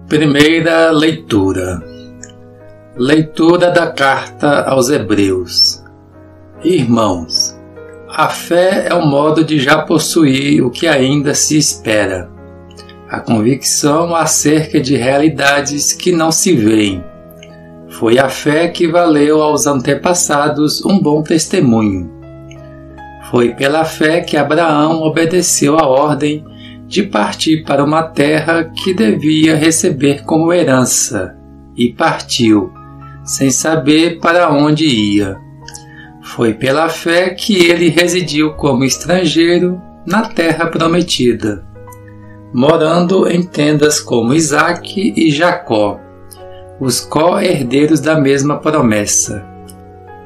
Primeira leitura. Leitura da carta aos Hebreus. Irmãos, a fé é um modo de já possuir o que ainda se espera, a convicção acerca de realidades que não se veem. Foi a fé que valeu aos antepassados um bom testemunho. Foi pela fé que Abraão obedeceu à ordem de partir para uma terra que devia receber como herança, e partiu, sem saber para onde ia. Foi pela fé que ele residiu como estrangeiro na terra prometida, morando em tendas como Isaque e Jacó, os co-herdeiros da mesma promessa,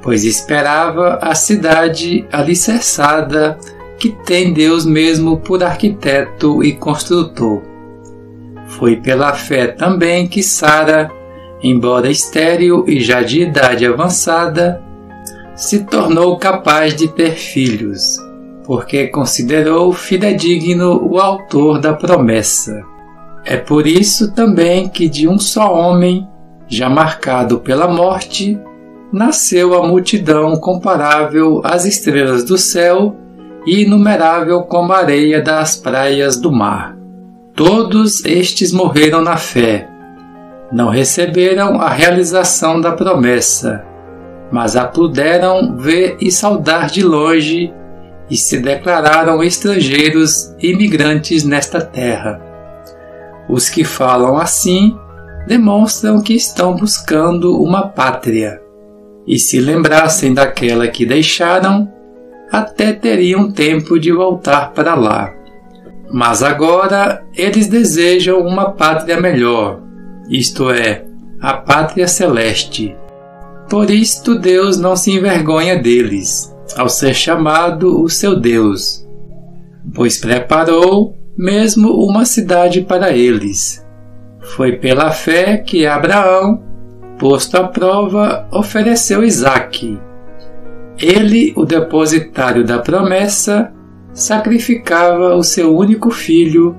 pois esperava a cidade alicerçada que tem Deus mesmo por arquiteto e construtor. Foi pela fé também que Sara, embora estéril e já de idade avançada, se tornou capaz de ter filhos, porque considerou fidedigno o autor da promessa. É por isso também que de um só homem, já marcado pela morte, nasceu a multidão comparável às estrelas do céu e inumerável como a areia das praias do mar. Todos estes morreram na fé. Não receberam a realização da promessa, mas a puderam ver e saudar de longe, e se declararam estrangeiros e imigrantes nesta terra. Os que falam assim demonstram que estão buscando uma pátria, e se lembrassem daquela que deixaram, até teriam tempo de voltar para lá. Mas agora eles desejam uma pátria melhor, isto é, a pátria celeste. Por isto Deus não se envergonha deles, ao ser chamado o seu Deus, pois preparou mesmo uma cidade para eles. Foi pela fé que Abraão, posto à prova, ofereceu Isaque. Ele, o depositário da promessa, sacrificava o seu único filho,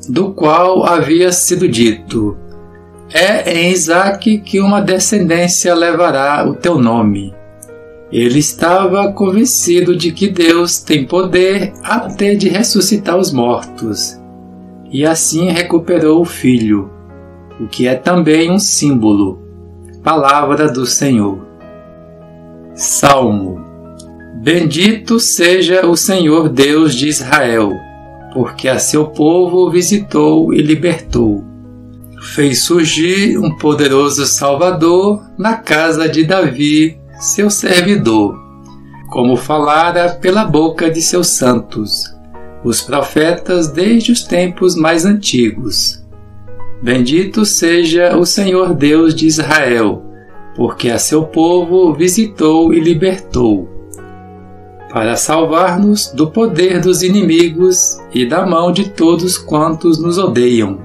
do qual havia sido dito: é em Isaque que uma descendência levará o teu nome. Ele estava convencido de que Deus tem poder até de ressuscitar os mortos, e assim recuperou o filho, o que é também um símbolo. Palavra do Senhor. Salmo. Bendito seja o Senhor Deus de Israel, porque a seu povo visitou e libertou. Fez surgir um poderoso Salvador na casa de Davi, seu servidor, como falara pela boca de seus santos, os profetas desde os tempos mais antigos. Bendito seja o Senhor Deus de Israel, porque a seu povo visitou e libertou, para salvar-nos do poder dos inimigos e da mão de todos quantos nos odeiam.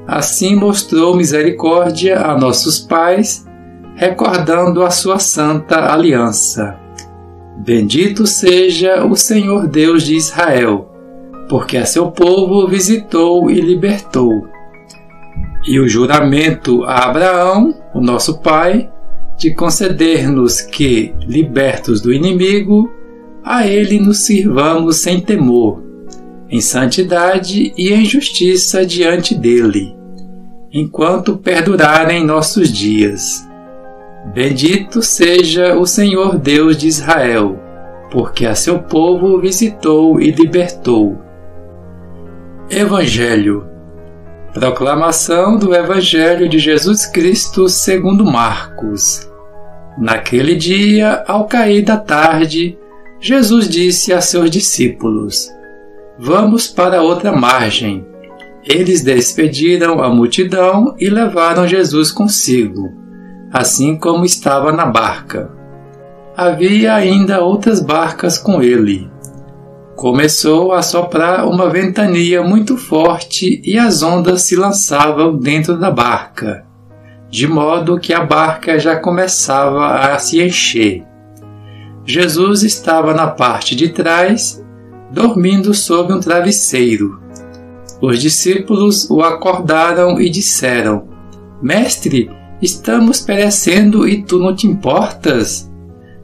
Assim mostrou misericórdia a nossos pais, recordando a sua santa aliança. Bendito seja o Senhor Deus de Israel, porque a seu povo visitou e libertou. E o juramento a Abraão, o nosso pai, de conceder-nos que, libertos do inimigo, a ele nos sirvamos sem temor, em santidade e em justiça diante dele, enquanto perdurarem nossos dias. Bendito seja o Senhor Deus de Israel, porque a seu povo visitou e libertou. Evangelho. Proclamação do Evangelho de Jesus Cristo segundo Marcos. Naquele dia, ao cair da tarde, Jesus disse a seus discípulos: Vamos para outra margem. Eles despediram a multidão e levaram Jesus consigo, assim como estava na barca. Havia ainda outras barcas com ele. Começou a soprar uma ventania muito forte e as ondas se lançavam dentro da barca, de modo que a barca já começava a se encher. Jesus estava na parte de trás, dormindo sob um travesseiro. Os discípulos o acordaram e disseram: Mestre, estamos perecendo e tu não te importas?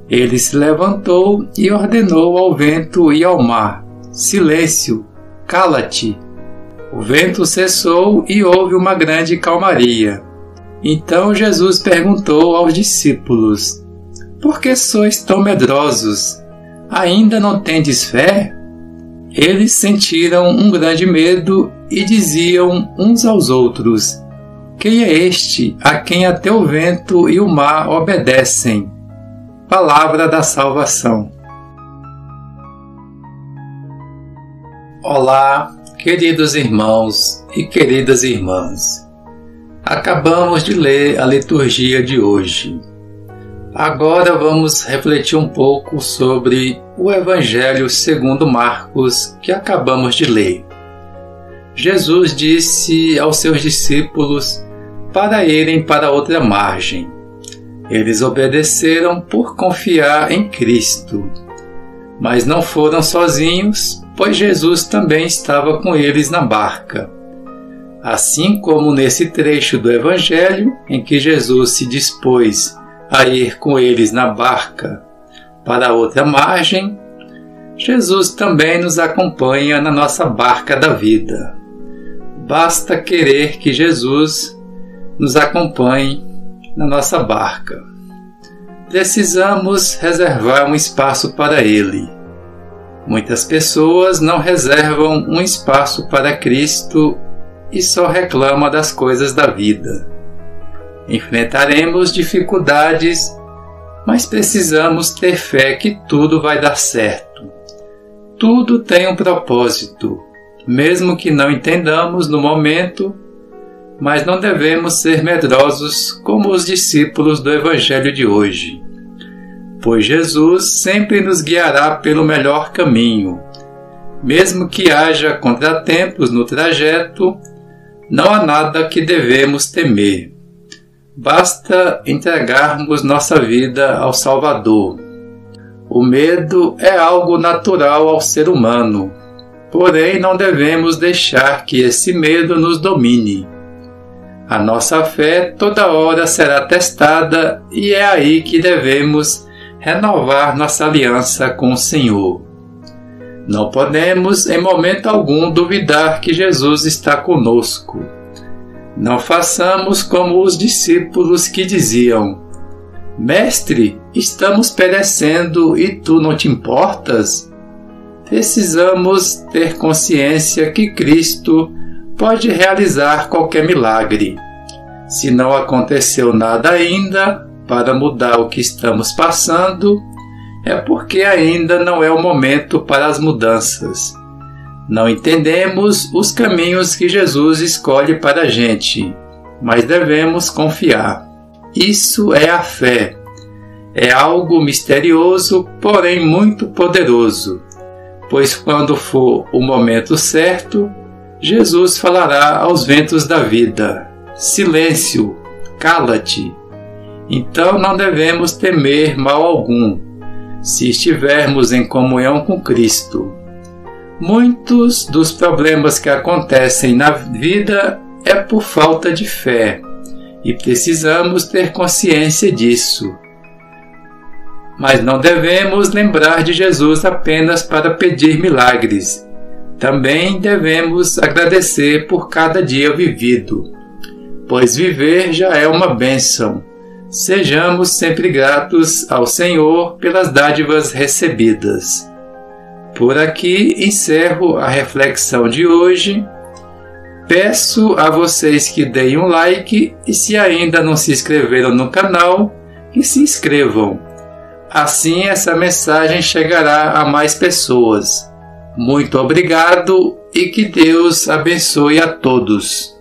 Ele se levantou e ordenou ao vento e ao mar: Silêncio, cala-te. O vento cessou e houve uma grande calmaria. Então Jesus perguntou aos discípulos: Por que sois tão medrosos? Ainda não tendes fé? Eles sentiram um grande medo e diziam uns aos outros: Quem é este a quem até o vento e o mar obedecem? Palavra da salvação. Olá, queridos irmãos e queridas irmãs. Acabamos de ler a liturgia de hoje. Agora vamos refletir um pouco sobre o Evangelho segundo Marcos que acabamos de ler. Jesus disse aos seus discípulos para irem para outra margem. Eles obedeceram por confiar em Cristo. Mas não foram sozinhos, pois Jesus também estava com eles na barca. Assim como nesse trecho do Evangelho, em que Jesus se dispôs a ir com eles na barca para outra margem, Jesus também nos acompanha na nossa barca da vida. Basta querer que Jesus nos acompanhe na nossa barca. Precisamos reservar um espaço para Ele. Muitas pessoas não reservam um espaço para Cristo e só reclamam das coisas da vida. Enfrentaremos dificuldades, mas precisamos ter fé que tudo vai dar certo. Tudo tem um propósito, mesmo que não entendamos no momento, mas não devemos ser medrosos como os discípulos do Evangelho de hoje, pois Jesus sempre nos guiará pelo melhor caminho. Mesmo que haja contratempos no trajeto, não há nada que devemos temer. Basta entregarmos nossa vida ao Salvador. O medo é algo natural ao ser humano, porém não devemos deixar que esse medo nos domine. A nossa fé toda hora será testada e é aí que devemos renovar nossa aliança com o Senhor. Não podemos em momento algum duvidar que Jesus está conosco. Não façamos como os discípulos que diziam: Mestre, estamos perecendo e tu não te importas? Precisamos ter consciência que Cristo pode realizar qualquer milagre. Se não aconteceu nada ainda para mudar o que estamos passando, é porque ainda não é o momento para as mudanças. Não entendemos os caminhos que Jesus escolhe para a gente, mas devemos confiar. Isso é a fé. É algo misterioso, porém muito poderoso, pois quando for o momento certo, Jesus falará aos ventos da vida: Silêncio, cala-te. Então não devemos temer mal algum, se estivermos em comunhão com Cristo. Muitos dos problemas que acontecem na vida é por falta de fé, e precisamos ter consciência disso. Mas não devemos lembrar de Jesus apenas para pedir milagres. Também devemos agradecer por cada dia vivido, pois viver já é uma bênção. Sejamos sempre gratos ao Senhor pelas dádivas recebidas. Por aqui encerro a reflexão de hoje. Peço a vocês que deem um like e, se ainda não se inscreveram no canal, que se inscrevam. Assim essa mensagem chegará a mais pessoas. Muito obrigado e que Deus abençoe a todos.